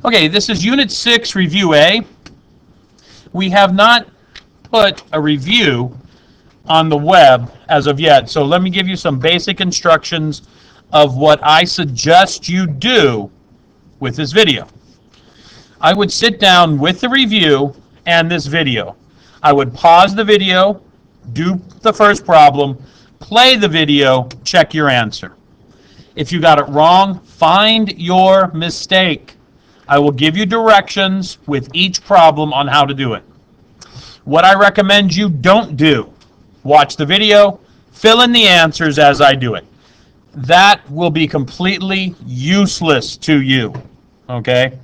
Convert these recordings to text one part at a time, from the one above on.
Okay, this is Unit 6, Review A. We have not put a review on the web as of yet, so let me give you some basic instructions of what I suggest you do with this video. I would sit down with the review and this video. I would pause the video, do the first problem, play the video, check your answer. If you got it wrong, find your mistake. I will give you directions with each problem on how to do it. What I recommend you don't do: watch the video, fill in the answers as I do it. That will be completely useless to you, okay?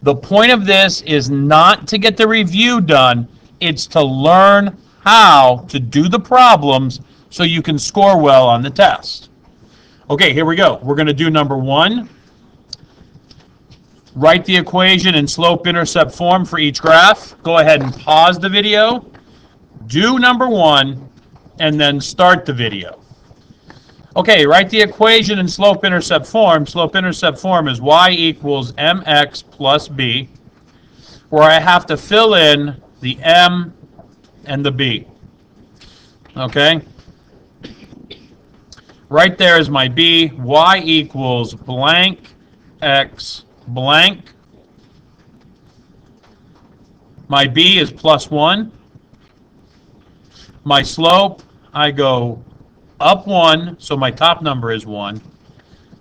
The point of this is not to get the review done, it's to learn how to do the problems so you can score well on the test. Okay, here we go. We're going to do number 1. Write the equation in slope-intercept form for each graph. Go ahead and pause the video, do number 1, and then start the video. Okay, write the equation in slope-intercept form. Slope-intercept form is y equals mx plus b, where I have to fill in the m and the b. Okay? Right there is my b. Y equals blank x blank. My b is plus 1. My slope, I go up 1, so my top number is 1.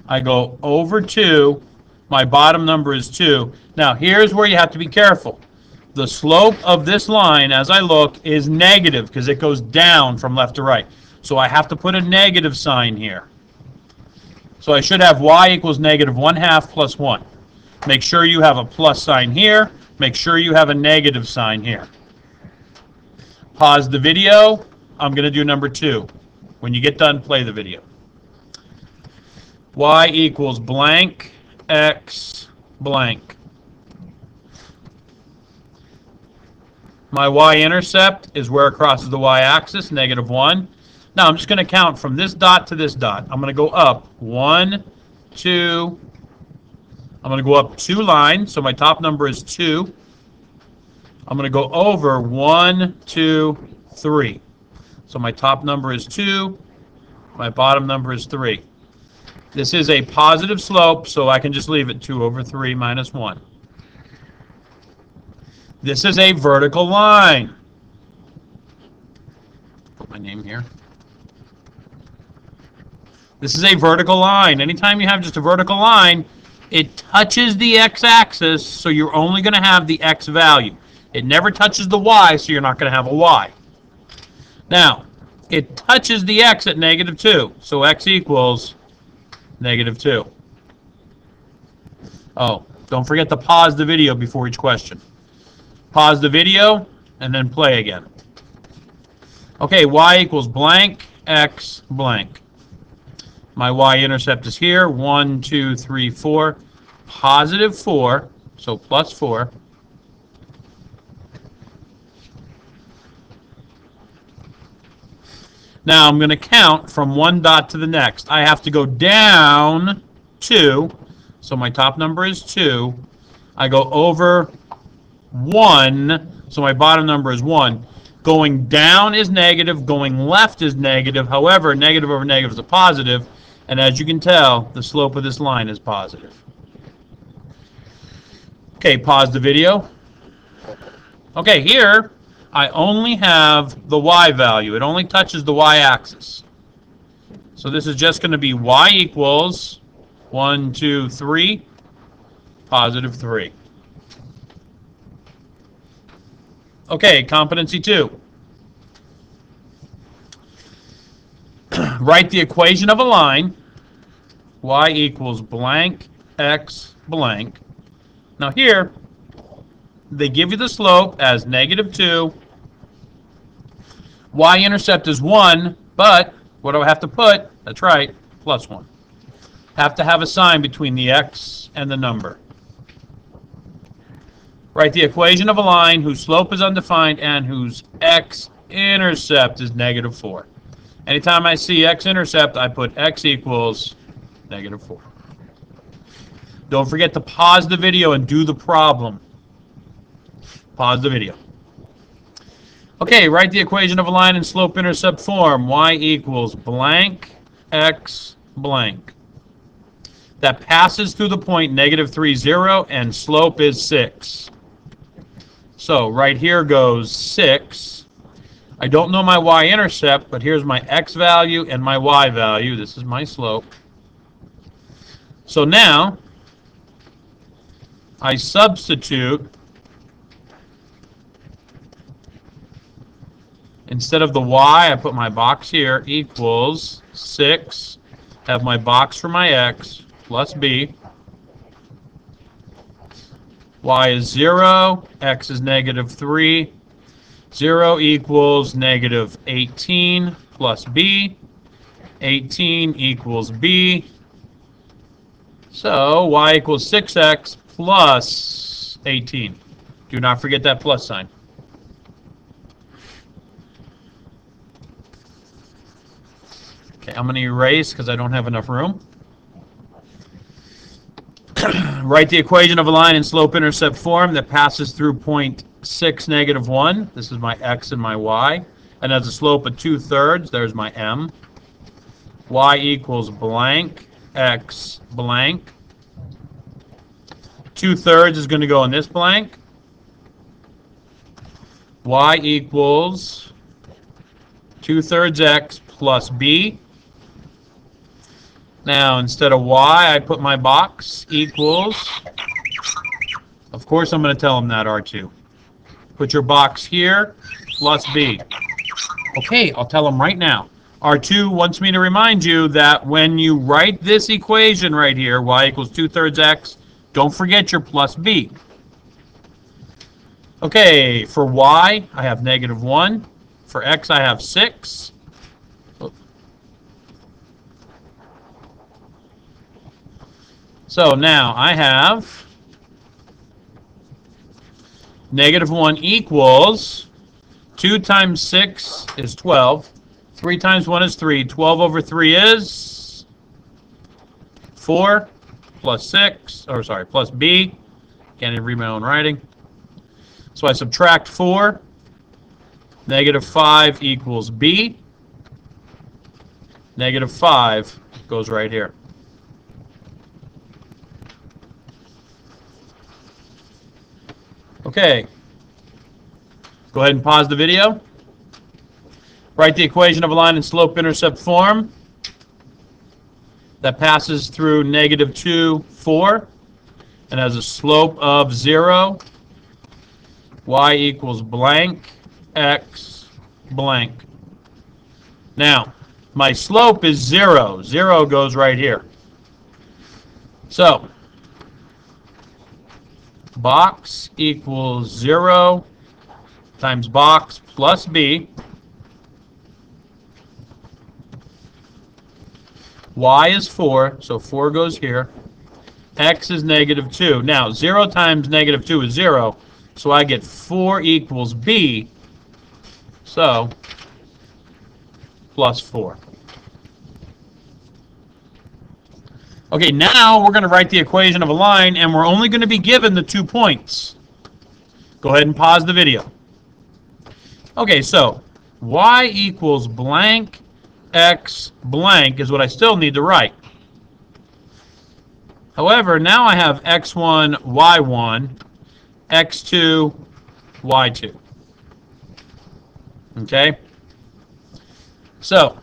I go over 2, my bottom number is 2. Now here's where you have to be careful. The slope of this line, as I look, is negative because it goes down from left to right. So I have to put a negative sign here. So I should have y equals negative 1/2 plus 1. Make sure you have a plus sign here. Make sure you have a negative sign here. Pause the video. I'm going to do number 2. When you get done, play the video. Y equals blank x blank. My y-intercept is where it crosses the y-axis, negative 1. Now I'm just going to count from this dot to this dot. I'm going to go up 1, 2. I'm going to go up 2 lines, so my top number is 2. I'm going to go over 1, 2, 3. So my top number is 2. My bottom number is 3. This is a positive slope, so I can just leave it 2 over 3 minus 1. This is a vertical line. Put my name here. This is a vertical line. Anytime you have just a vertical line, it touches the x-axis, so you're only going to have the x value. It never touches the y, so you're not going to have a y. Now, it touches the x at negative 2, so x equals negative 2. Oh, don't forget to pause the video before each question. Pause the video, and then play again. Okay, y equals blank x blank. My y-intercept is here, 1, 2, 3, 4. Positive 4, so plus 4. Now I'm going to count from one dot to the next. I have to go down 2, so my top number is 2. I go over 1, so my bottom number is 1. Going down is negative, going left is negative. However, negative over negative is a positive, and as you can tell, the slope of this line is positive. Okay, pause the video. Okay, here I only have the y value. It only touches the y-axis. So this is just going to be y equals 1, 2, 3, positive 3. Okay, competency 2. Write the equation of a line. Y equals blank x blank. Now here, they give you the slope as negative 2. Y-intercept is 1, but what do I have to put? That's right, plus 1. Have to have a sign between the x and the number. Write the equation of a line whose slope is undefined and whose x-intercept is negative 4. Anytime I see x-intercept, I put x equals negative 4. Don't forget to pause the video and do the problem. Pause the video. Okay, write the equation of a line in slope-intercept form. Y equals blank x blank. That passes through the point -3, 0, and slope is 6. So right here goes 6. I don't know my y-intercept, but here's my x value and my y value. This is my slope. So now I substitute, instead of the y, I put my box here, equals 6, have my box for my x, plus b. Y is 0, x is -3. 0 equals -18 plus b. 18 equals b. So y equals 6x plus 18. Do not forget that plus sign. Okay, I'm going to erase because I don't have enough room. Write the equation of a line in slope-intercept form that passes through point 6, -1. This is my x and my y. And has a slope of 2/3. There's my m. Y equals blank x blank. 2/3 is going to go in this blank. Y equals 2/3 x plus b. Now, instead of y, I put my box equals, of course I'm going to tell them that, R2. Put your box here, plus b. Okay, I'll tell them right now. R2 wants me to remind you that when you write this equation right here, y equals 2/3 x, don't forget your plus b. Okay, for y, I have -1. For x, I have 6. So now I have -1 equals 2 times 6 is 12. 3 times 1 is 3. 12 over 3 is 4 plus 6, or sorry, plus b. Can't even read my own writing. So I subtract 4. -5 equals b. -5 goes right here. Okay, go ahead and pause the video. Write the equation of a line in slope-intercept form that passes through -2, 4, and has a slope of 0. Y equals blank x blank. Now, my slope is 0. 0 goes right here. So, box equals 0 times box plus b. Y is 4, so 4 goes here. X is -2. Now, 0 times -2 is 0, so I get 4 equals b. So, plus 4. Okay, now we're going to write the equation of a line, and we're only going to be given the 2 points. Go ahead and pause the video. Okay, so y equals blank x blank is what I still need to write. However, now I have x1, y1, x2, y2. Okay? So,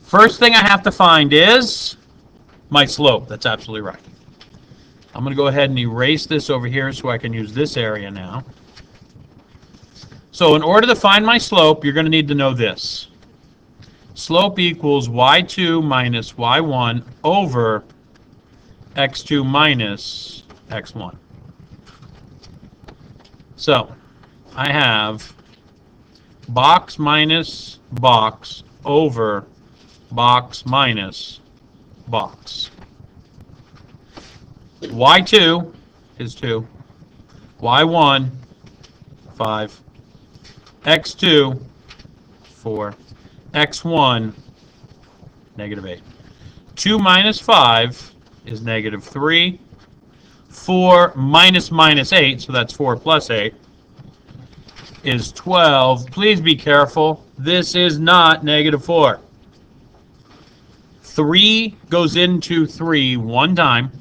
first thing I have to find is my slope. That's absolutely right. I'm going to go ahead and erase this over here so I can use this area now. So in order to find my slope, you're going to need to know this. Slope equals y2 minus y1 over x2 minus x1. So I have box minus box over box minus box. Y2 is 2. Y1, 5. X2, 4. X1, -8. 2 minus 5 is negative 3. 4 minus minus 8, so that's 4 plus 8, is 12. Please be careful. This is not negative 4. 3 goes into 3 one time.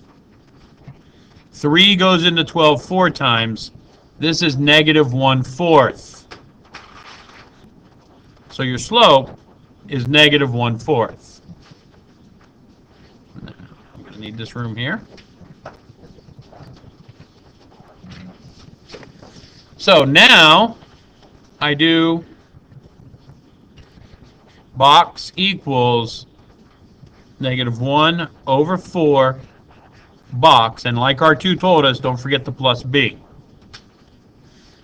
3 goes into 12 4 times. This is negative 1/4. So your slope is negative 1/4. I'm going to need this room here. So now I do box equals negative 1/4 box, and like R2 told us, don't forget the plus b.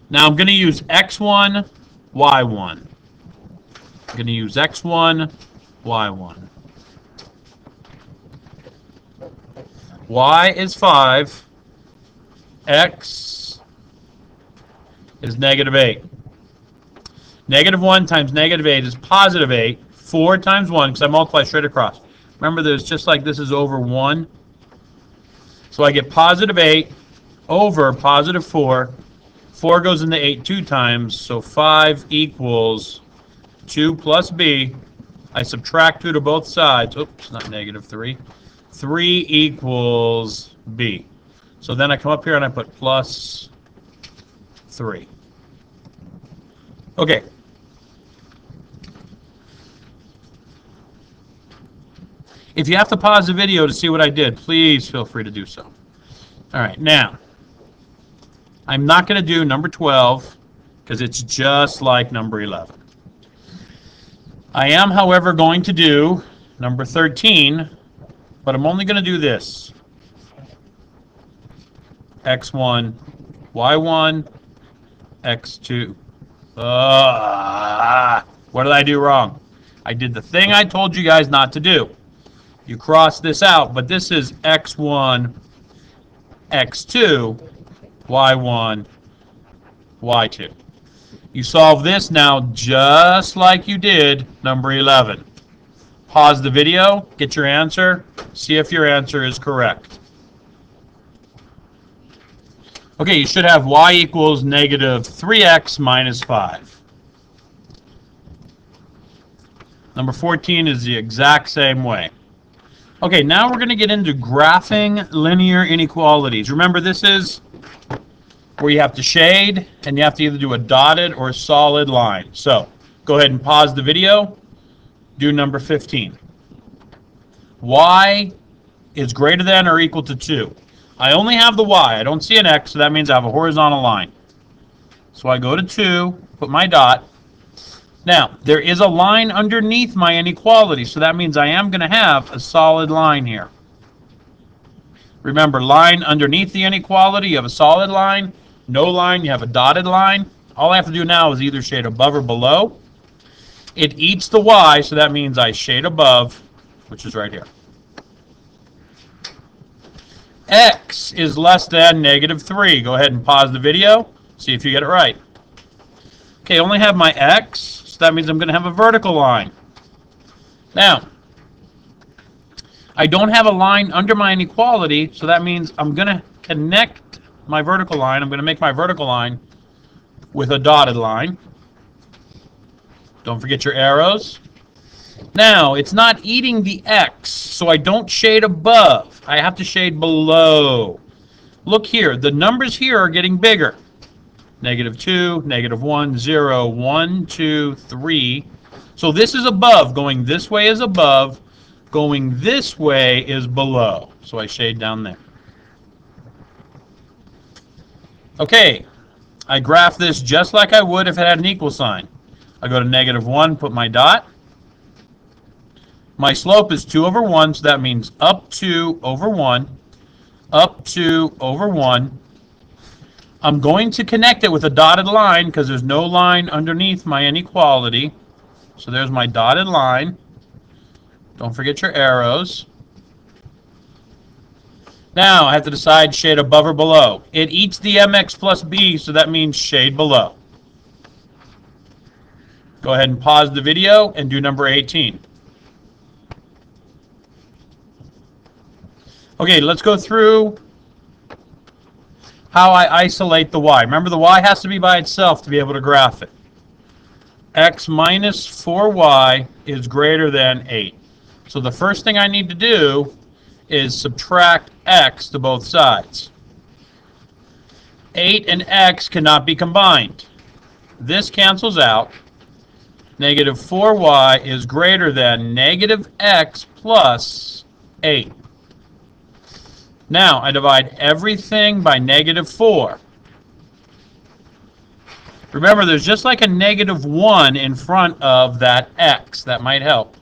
Now I'm going to use x1, y1. I'm going to use x1, y1. Y is 5, x is negative 8. Negative 1 times negative 8 is positive 8. 4 times 1, because I multiply straight across. Remember, there's just like this is over 1. So I get positive 8 over positive 4. 4 goes into 8 2 times, so 5 equals 2 plus b. I subtract 2 to both sides. Oops, not negative 3. 3 equals b. So then I come up here and I put plus 3. Okay. If you have to pause the video to see what I did, please feel free to do so. All right, now, I'm not going to do number 12 because it's just like number 11. I am, however, going to do number 13, but I'm only going to do this. x1, y1, x2. What did I do wrong? I did the thing I told you guys not to do. You cross this out, but this is x1, x2, y1, y2. You solve this now just like you did number 11. Pause the video, get your answer, see if your answer is correct. Okay, you should have y equals negative 3x minus 5. Number 14 is the exact same way. Okay, now we're going to get into graphing linear inequalities. Remember, this is where you have to shade, and you have to either do a dotted or a solid line. So, go ahead and pause the video. Do number 15. Y is greater than or equal to 2. I only have the y. I don't see an x, so that means I have a horizontal line. So I go to 2, put my dot. Now, there is a line underneath my inequality, so that means I am going to have a solid line here. Remember, line underneath the inequality, you have a solid line. No line, you have a dotted line. All I have to do now is either shade above or below. It eats the y, so that means I shade above, which is right here. X is less than negative 3. Go ahead and pause the video, see if you get it right. Okay, I only have my x, so that means I'm going to have a vertical line. Now, I don't have a line under my inequality, so that means I'm going to connect my vertical line. I'm going to make my vertical line with a dotted line. Don't forget your arrows. Now, it's not eating the x, so I don't shade above. I have to shade below. Look here, the numbers here are getting bigger. Negative 2, negative 1, 0, 1, 2, 3. So this is above. Going this way is above. Going this way is below. So I shade down there. Okay, I graph this just like I would if it had an equal sign. I go to negative 1, put my dot. My slope is 2 over 1, so that means up 2 over 1, up 2 over 1. I'm going to connect it with a dotted line because there's no line underneath my inequality. So there's my dotted line. Don't forget your arrows. Now I have to decide shade above or below. It eats the mx plus b, so that means shade below. Go ahead and pause the video and do number 18. Okay, let's go through how I isolate the y. Remember, the y has to be by itself to be able to graph it. X minus 4y is greater than 8. So the first thing I need to do is subtract x to both sides. 8 and x cannot be combined. This cancels out. Negative 4y is greater than negative x plus 8. Now I divide everything by negative 4. Remember, there's just like a negative 1 in front of that x. That might help.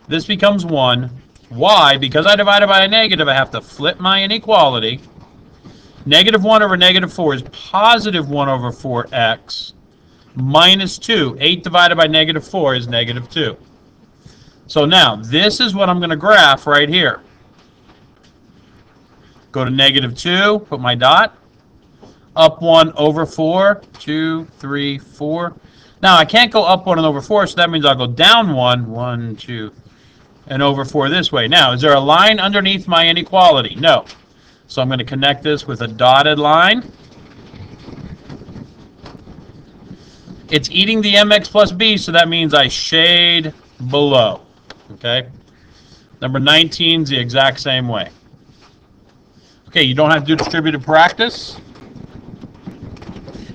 This becomes 1. Y, because I divided by a negative, I have to flip my inequality. Negative 1 over negative 4 is positive 1 over 4x minus 2. 8 divided by negative 4 is negative 2. So now, this is what I'm going to graph right here. Go to negative 2, put my dot. Up 1 over 4, 2, 3, 4. Now, I can't go up 1 and over 4, so that means I'll go down 1, 1, 2, and over 4 this way. Now, is there a line underneath my inequality? No. So I'm going to connect this with a dotted line. It's eating the mx plus b, so that means I shade below. Okay? Number 19 is the exact same way. Okay, you don't have to do distributed practice.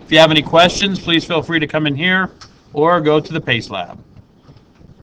If you have any questions, please feel free to come in here or go to the PACE lab.